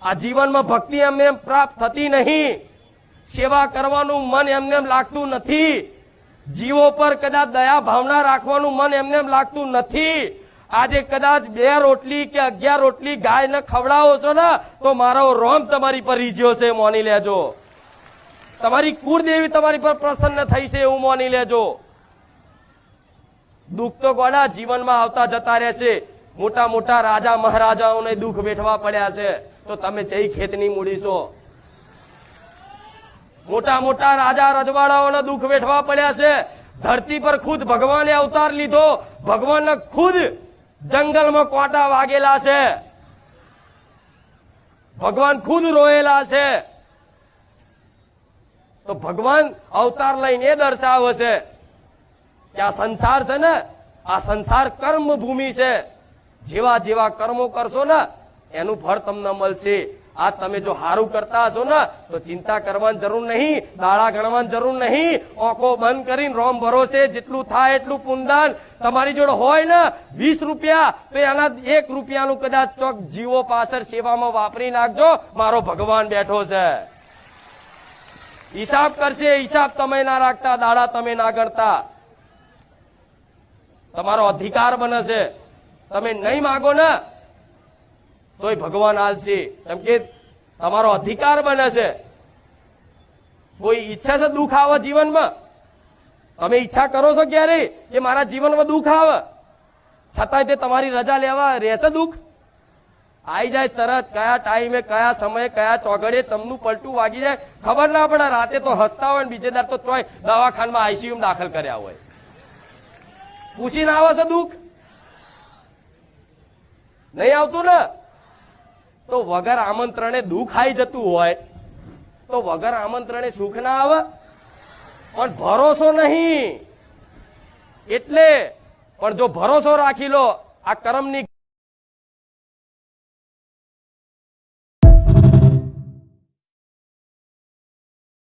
આ જીવનમાં ભક્તિ એમને એમ પ્રાપ્ત થતી નહીં, સેવા કરવાનું મન એમને એમ લાગતું નથી, જીવો પર કદાચ દયા ભાવના રાખવાનું મન એમને એમ લાગતું નથી। આજે કદાચ 2 રોટલી કે 11 રોટલી ગાયને ખવડાવો છો ને તો મારો રોમ તમારી પર રીઝ્યો છે, માની લેજો। તમારી કુળદેવી તમારી પર પ્રસન્ન થઈ છે એવું માની લેજો। દુઃખ તો ગોડા જીવનમાં આવતા જતા રહેશે। મોટા મોટા રાજા મહારાજાઓને દુઃખ વેઠવા પડ્યા છે તો તમે જઈ ખેતની મૂડી છો। મોટા મોટા રાજા રજવાડાઓને દુઃખ વેઠવા પડ્યા છે। ધરતી પર ખુદ ભગવાને અવતાર લીધો, ભગવાનને ખુદ જંગલમાં કોટા વાગેલા છે, ભગવાન ખુદ રોયેલા છે। તો ભગવાન અવતાર લઈને એ દર્શાવે છે કે આ સંસાર છે ને, આ સંસાર કર્મ ભૂમિ છે। જેવા જેવા કર્મો કરશો ને એનું ફળ તમને મળશે। આ તમે જો સારું કરતા હશો ને તો ચિંતા કરવાની જરૂર નહીં, દાડા ગણવાની જરૂર નહીં, આંખો બંધ કરીને રોમ ભરોસે જેટલું થાય એટલું પુણ્યદાન તમારી જોડે હોય ને 20 રૂપિયા તો એના 1 રૂપિયાનું કદાચ ચોક જીવો પાછળ સેવામાં વાપરી નાખજો, મારો ભગવાન બેઠો છે। હિસાબ કરશે, હિસાબ તમે ના રાખતા, દાડા તમે ના ગણતા, તમારો અધિકાર બને છે। તમે નહીં માગો ને તોય ભગવાન આલશે, કેમ કે તમારો અધિકાર બને છે। કોઈ ઈચ્છા છે દુઃખ આવે જીવનમાં? તમે ઈચ્છા કરો છો ક્યારે કે મારા જીવનમાં દુઃખ આવે? છતાંય તે તમારી રજા લેવા રહેશે દુઃખ? આવી જાય તરત, કયા ટાઈમે, કયા સમયે, કયા ચોઘડે ચમનું પલટું વાગી જાય ખબર ના પડે। રાતે તો હસતા હોય ને બીજે દાર તો ચોય દવાખાનામાં આઈસીયુમાં દાખલ કર્યા હોય। પૂછીને આવે છે દુઃખ? નહીં આવતું ને? તો વગર આમંત્રણે દુઃખ આવી જતું હોય તો વગર આમંત્રણે સુખ ના આવે? પણ ભરોસો નહીં એટલે, પણ જો ભરોસો રાખી લો આ કર્મની